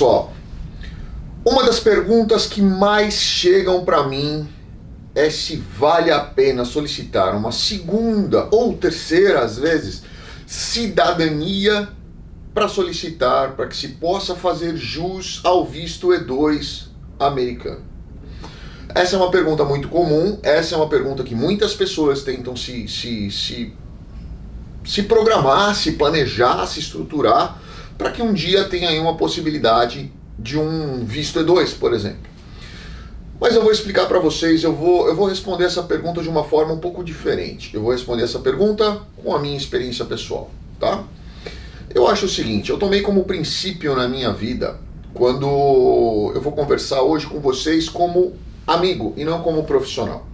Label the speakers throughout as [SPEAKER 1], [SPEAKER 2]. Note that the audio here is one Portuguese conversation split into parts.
[SPEAKER 1] pessoal, uma das perguntas que mais chegam para mim é se vale a pena solicitar uma segunda ou terceira, às vezes, cidadania para solicitar, para que se possa fazer jus ao visto E2 americano. Essa é uma pergunta muito comum, essa é uma pergunta que muitas pessoas tentam se programar, se planejar, se estruturar, para que um dia tenha aí uma possibilidade de um visto E2, por exemplo. Mas eu vou explicar para vocês, eu vou responder essa pergunta de uma forma um pouco diferente. Eu vou responder essa pergunta com a minha experiência pessoal, tá? Eu acho o seguinte, eu tomei como princípio na minha vida, quando eu vou conversar hoje com vocês como amigo e não como profissional.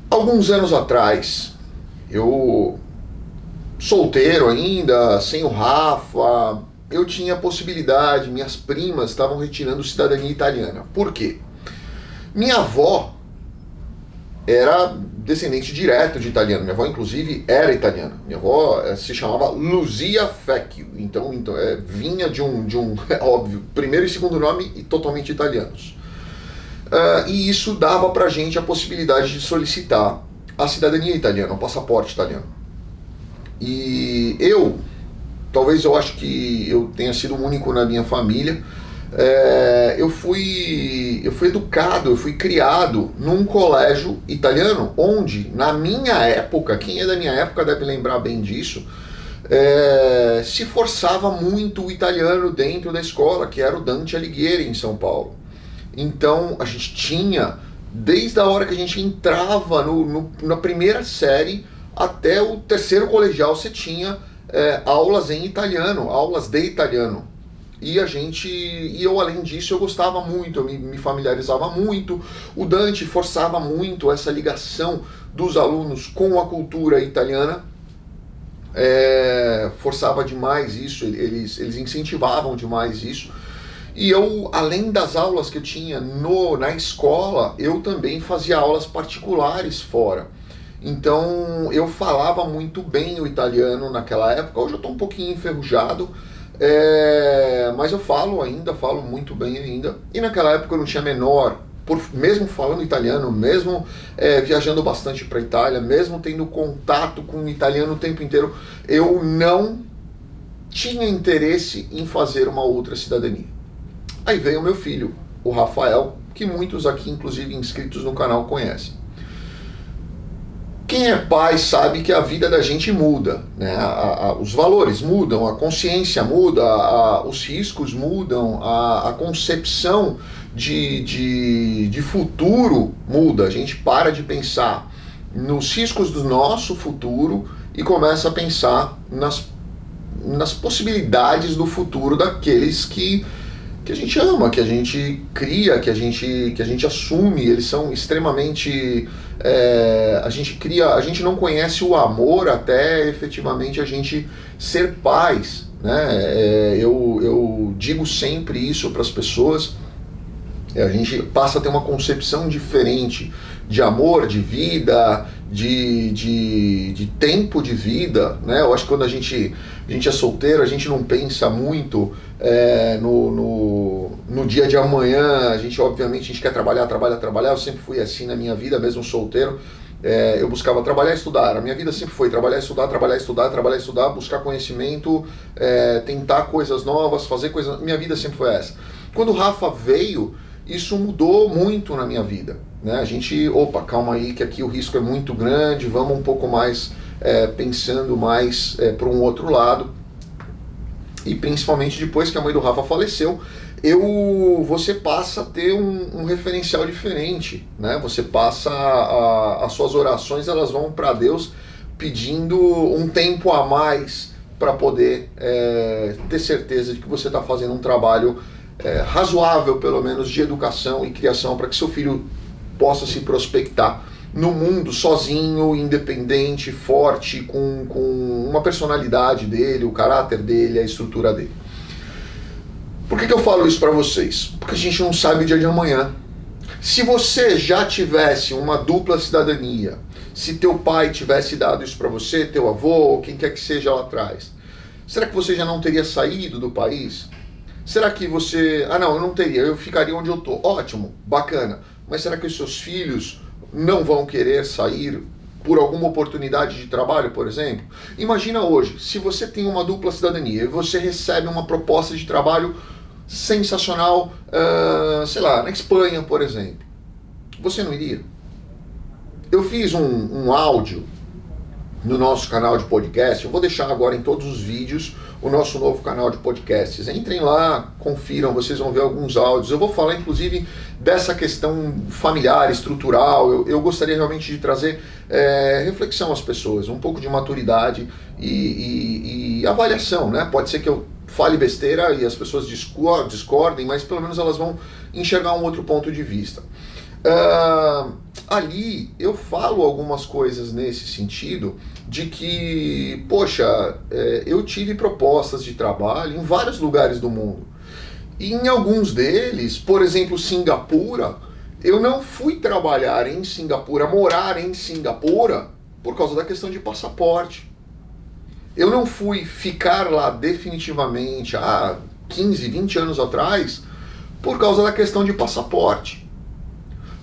[SPEAKER 1] Alguns anos atrás, eu solteiro ainda, sem o Rafa, eu tinha a possibilidade, minhas primas estavam retirando cidadania italiana. Por quê? Minha avó era descendente direto de italiano. Minha avó, inclusive, era italiana. Minha avó se chamava Luzia Fecchio. Então vinha de um óbvio, primeiro e segundo nome e totalmente italianos. E isso dava pra gente a possibilidade de solicitar a cidadania italiana, o passaporte italiano. E talvez eu acho que eu tenha sido o único na minha família. Eu fui educado, eu fui criado num colégio italiano, onde na minha época, quem é da minha época deve lembrar bem disso, se forçava muito o italiano dentro da escola, que era o Dante Alighieri em São Paulo. Então a gente tinha, desde a hora que a gente entrava na primeira série até o terceiro colegial, você tinha aulas em italiano, aulas de italiano. E eu além disso eu gostava muito, eu me familiarizava muito. O Dante forçava muito essa ligação dos alunos com a cultura italiana, forçava demais isso, eles incentivavam demais isso. E eu, além das aulas que eu tinha na escola, eu também fazia aulas particulares fora. Então eu falava muito bem o italiano naquela época. Hoje eu estou um pouquinho enferrujado, mas eu falo muito bem ainda. E naquela época eu não tinha mesmo falando italiano, mesmo viajando bastante para a Itália, mesmo tendo contato com o italiano o tempo inteiro, eu não tinha interesse em fazer uma outra cidadania. Aí veio o meu filho, o Rafael, que muitos aqui, inclusive inscritos no canal, conhecem. Quem é pai sabe que a vida da gente muda, né? Os valores mudam, a consciência muda, os riscos mudam, a concepção de futuro muda. A gente para de pensar nos riscos do nosso futuro e começa a pensar nas possibilidades do futuro daqueles que a gente ama, que a gente cria, que a gente assume. Eles são extremamente... a gente não conhece o amor até efetivamente a gente ser pais, né? Eu digo sempre isso para as pessoas. A gente passa a ter uma concepção diferente de amor, de vida, de tempo de vida, né? Eu acho que quando a gente é solteiro, a gente não pensa muito no dia de amanhã. Obviamente, a gente quer trabalhar. Eu sempre fui assim na minha vida, mesmo solteiro. Eu buscava trabalhar e estudar. A minha vida sempre foi trabalhar, estudar, buscar conhecimento, tentar coisas novas, fazer coisas... Minha vida sempre foi essa. Quando o Rafa veio, isso mudou muito na minha vida, né? A gente, calma aí, que aqui o risco é muito grande, vamos um pouco mais pensando mais para um outro lado. E principalmente depois que a mãe do Rafa faleceu, você passa a ter um referencial diferente, né? Você passa as suas orações, elas vão para Deus pedindo um tempo a mais para poder ter certeza de que você está fazendo um trabalho razoável, pelo menos, de educação e criação, para que seu filho possa se prospectar no mundo sozinho, independente, forte, com uma personalidade dele, o caráter dele, a estrutura dele. Por que eu falo isso para vocês? Porque a gente não sabe o dia de amanhã. Se você já tivesse uma dupla cidadania, se teu pai tivesse dado isso para você, teu avô, quem quer que seja lá atrás, será que você já não teria saído do país? Será que você... Ah, não, eu não teria, eu ficaria onde eu tô. Ótimo, bacana. Mas será que os seus filhos não vão querer sair por alguma oportunidade de trabalho, por exemplo? Imagina hoje, se você tem uma dupla cidadania e você recebe uma proposta de trabalho sensacional, sei lá, na Espanha, por exemplo. Você não iria? Eu fiz um áudio no nosso canal de podcast, eu vou deixar agora em todos os vídeos o nosso novo canal de podcasts. Entrem lá, confiram, vocês vão ver alguns áudios. Eu vou falar inclusive dessa questão familiar, estrutural. Eu gostaria realmente de trazer reflexão às pessoas, um pouco de maturidade e avaliação, né? Pode ser que eu fale besteira e as pessoas discordem, mas pelo menos elas vão enxergar um outro ponto de vista. Ali eu falo algumas coisas nesse sentido de que, poxa, eu tive propostas de trabalho em vários lugares do mundo. E em alguns deles, por exemplo, Singapura, eu não fui trabalhar em Singapura, morar em Singapura, por causa da questão de passaporte. Eu não fui ficar lá definitivamente há 15, 20 anos atrás, por causa da questão de passaporte.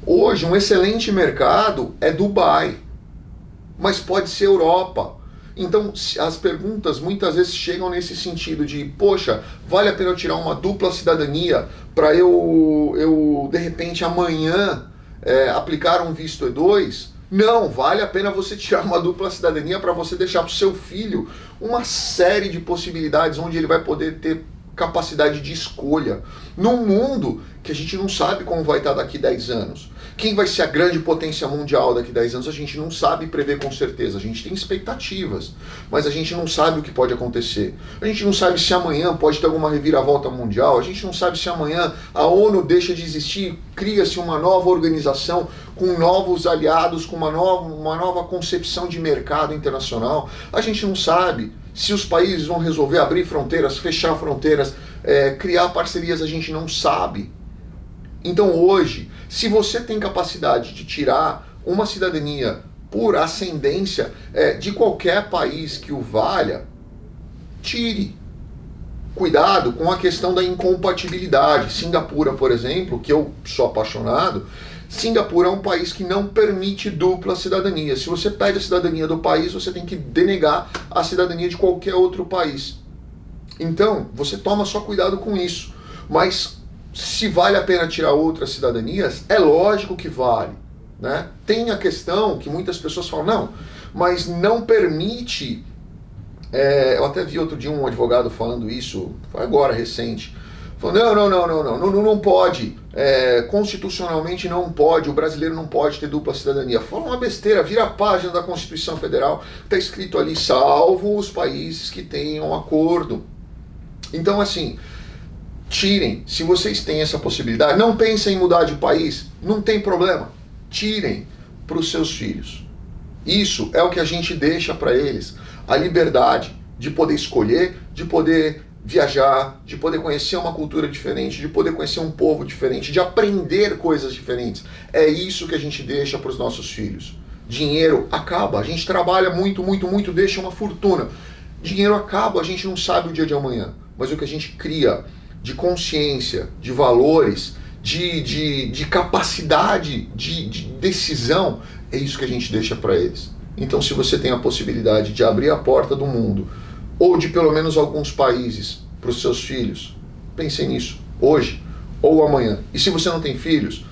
[SPEAKER 1] Hoje, um excelente mercado é Dubai, mas pode ser Europa. Então, as perguntas muitas vezes chegam nesse sentido de, poxa, vale a pena eu tirar uma dupla cidadania para eu, de repente, amanhã aplicar um visto E2? Não, vale a pena você tirar uma dupla cidadania para você deixar para o seu filho uma série de possibilidades onde ele vai poder ter capacidade de escolha num mundo que a gente não sabe como vai estar daqui 10 anos. Quem vai ser a grande potência mundial daqui 10 anos a gente não sabe prever com certeza. A gente tem expectativas, mas a gente não sabe o que pode acontecer. A gente não sabe se amanhã pode ter alguma reviravolta mundial. A gente não sabe se amanhã a ONU deixa de existir, cria-se uma nova organização com novos aliados, com uma nova concepção de mercado internacional. A gente não sabe se os países vão resolver abrir fronteiras, fechar fronteiras, criar parcerias, a gente não sabe. Então hoje, se você tem capacidade de tirar uma cidadania por ascendência de qualquer país que o valha, tire. Cuidado com a questão da incompatibilidade. Singapura, por exemplo, que eu sou apaixonado, Singapura é um país que não permite dupla cidadania. Se você pede a cidadania do país, você tem que denegar a cidadania de qualquer outro país. Então, você toma só cuidado com isso. Mas se vale a pena tirar outras cidadanias, é lógico que vale, né? Tem a questão que muitas pessoas falam, não, mas não permite... eu até vi outro dia um advogado falando isso, foi agora, recente. Falou, não pode, constitucionalmente não pode, o brasileiro não pode ter dupla cidadania. Fala uma besteira, vira a página da Constituição Federal, está escrito ali, salvo os países que tenham acordo. Então, assim, tirem, se vocês têm essa possibilidade, não pensem em mudar de país, não tem problema, tirem para os seus filhos. Isso é o que a gente deixa para eles, a liberdade de poder escolher, de poder viajar, de poder conhecer uma cultura diferente, de poder conhecer um povo diferente, de aprender coisas diferentes. É isso que a gente deixa para os nossos filhos. Dinheiro acaba, a gente trabalha muito, deixa uma fortuna. Dinheiro acaba, a gente não sabe o dia de amanhã, mas o que a gente cria de consciência, de valores, de capacidade de decisão, é isso que a gente deixa para eles. Então, se você tem a possibilidade de abrir a porta do mundo, ou de pelo menos alguns países para os seus filhos, pensem nisso, hoje ou amanhã. E se você não tem filhos,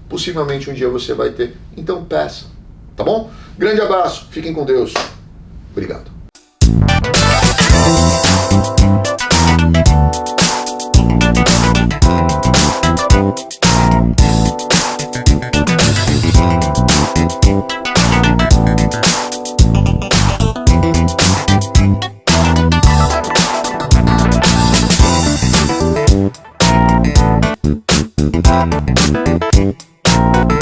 [SPEAKER 1] possivelmente um dia você vai ter, então peça, tá bom? Grande abraço, fiquem com Deus. Obrigado.
[SPEAKER 2] Thank you.